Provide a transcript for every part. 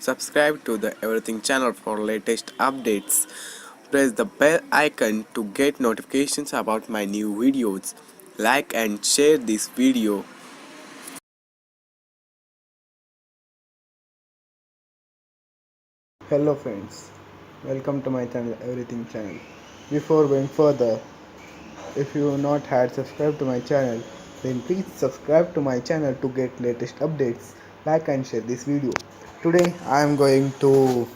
Subscribe to the Everything channel for latest updates. Press the bell icon to get notifications about my new videos. Like and share this video. Hello friends, welcome to my channel Everything channel. Before going further, if you have not had subscribed to my channel, then please subscribe to my channel to get latest updates. Like and share this video. Today I am going to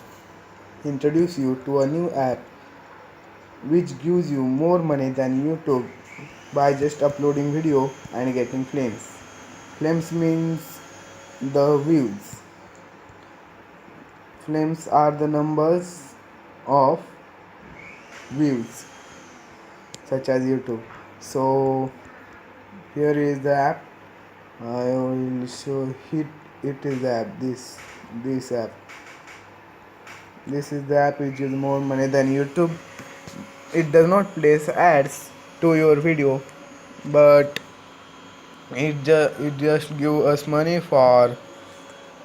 introduce you to a new app which gives you more money than YouTube by just uploading video and getting flames. Flames means the views. Flames are the numbers of views such as YouTube. So here is the app. I will show it is the app. This app. This is the app which is more money than YouTube. It does not place ads to your video, but it just give us money for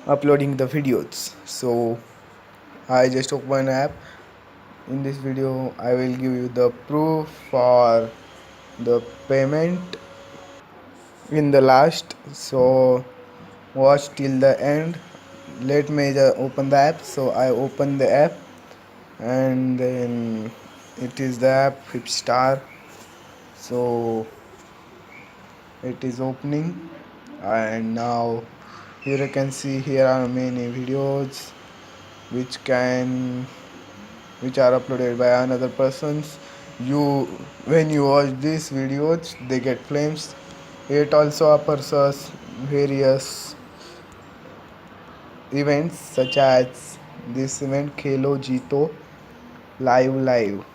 uploading the videos. So I just open app. In this video I will give you the proof for the payment in the last, so watch till the end. Let me just open the app. So I open the app, and then it is the app Hypstar. So it is opening, and now here you can see here are many videos which can which are uploaded by another persons. You When you watch these videos they get flames. It also offers us various events such as this event Khelo Jito Live,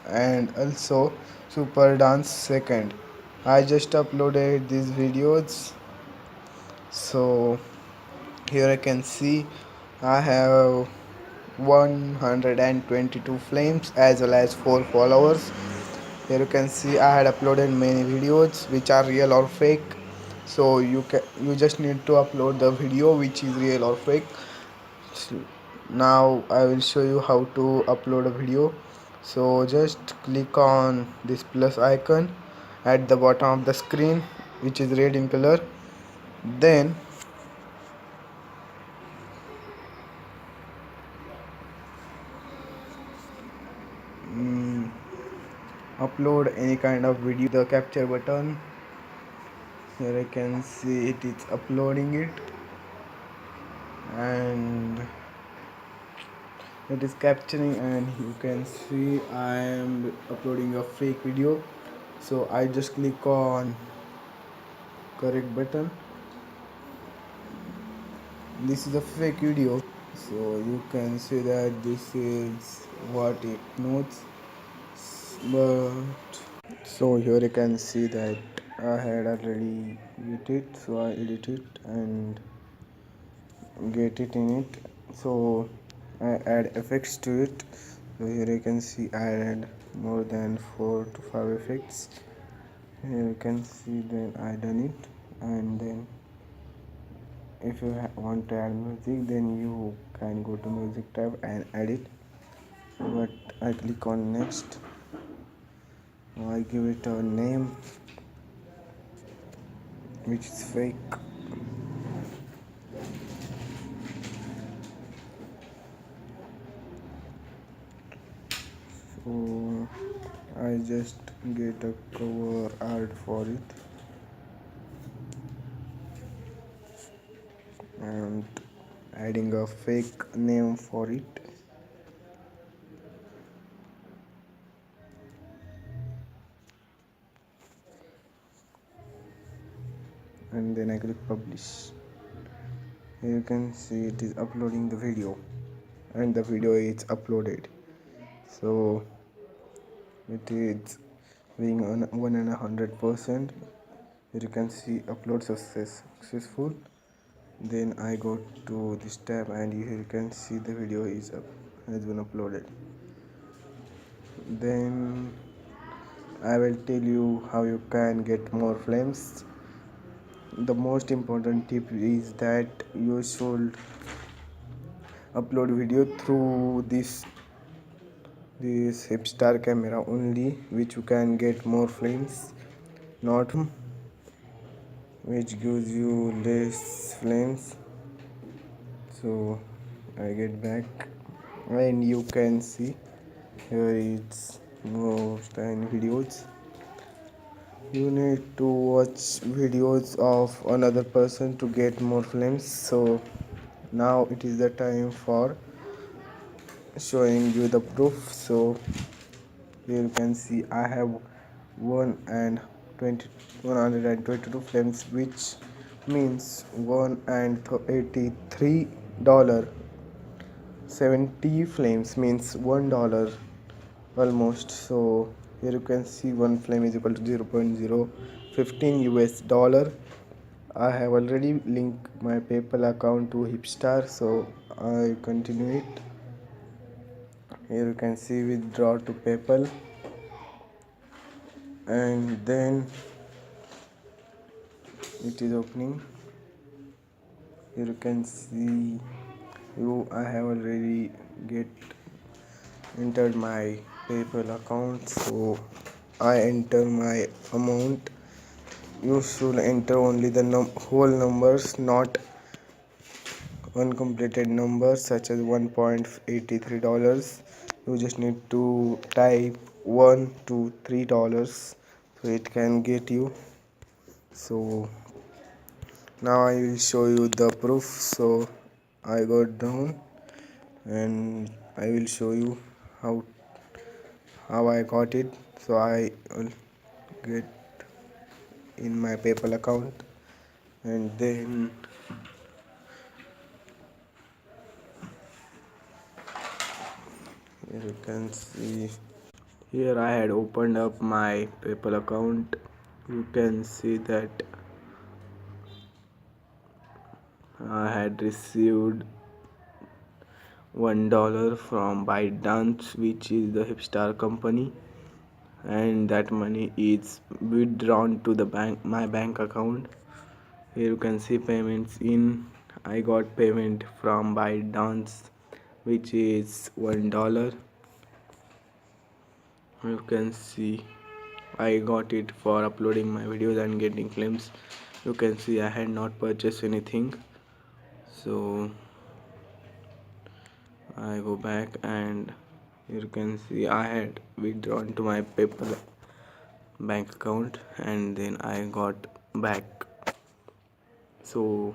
and also Super Dance Second. I just uploaded these videos, so here I can see I have 122 flames as well as 4 followers. Here you can see I had uploaded many videos which are real or fake. So you just need to upload the video which is real or fake. Now I will show you how to upload a video. So just click on this plus icon at the bottom of the screen which is red in color. Then upload any kind of video, the capture button. Here I can see it is uploading it, and it is capturing, and you can see I am uploading a fake video. So I just click on correct button. This is a fake video, so you can see that this is what it notes. But so here you can see that I had already edited, so I edit it and get it in it. So I add effects to it. So here you can see I add more than 4 to 5 effects. Here you can see then I done it. And then if you want to add music, then you can go to music tab and add it. But I click on next. I give it a name which is fake. So I just get a cover art for it, and adding a fake name for it. And then I click publish. Here you can see it is uploading the video, and the video is uploaded. So it is being on 100%. Here you can see upload successful. Then I go to this tab, and here you can see the video has been uploaded. Then I will tell you how you can get more flames. The most important tip is that you should upload video through this Hypstar camera only, which you can get more frames, not which gives you less frames. So I get back and you can see here it's most and videos. You need to watch videos of another person to get more frames. So now it is the time for showing you the proof. So here you can see I have 122 frames, which means $183. 70 flames means $1 almost. So here you can see one flame is equal to 0.015 US dollar. I have already linked my PayPal account to Hypstar, so I continue it. Here you can see withdraw to PayPal, and then it is opening. Here you can see I have already get entered my PayPal account, so I enter my amount. You should enter only the whole numbers, not uncompleted numbers such as $1.83. You just need to type $1 to $3, so it can get you. So now I will show you the proof. So I got down and I will show you how I got it. So I will get in my PayPal account, and then here you can see here I had opened up my PayPal account. You can see that I had received $1 from Dance, which is the Hypstar company, and that money is withdrawn to the my bank account. Here you can see payments in. I got payment from Dance, which is $1. You can see I got it for uploading my videos and getting claims. You can see I had not purchased anything, so I go back and you can see I had withdrawn to my PayPal bank account, and then I got back. So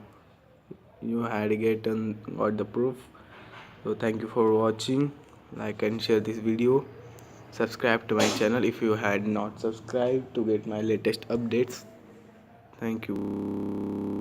you had got the proof. So thank you for watching. Like and share this video. Subscribe to my channel if you had not subscribed to get my latest updates. Thank you.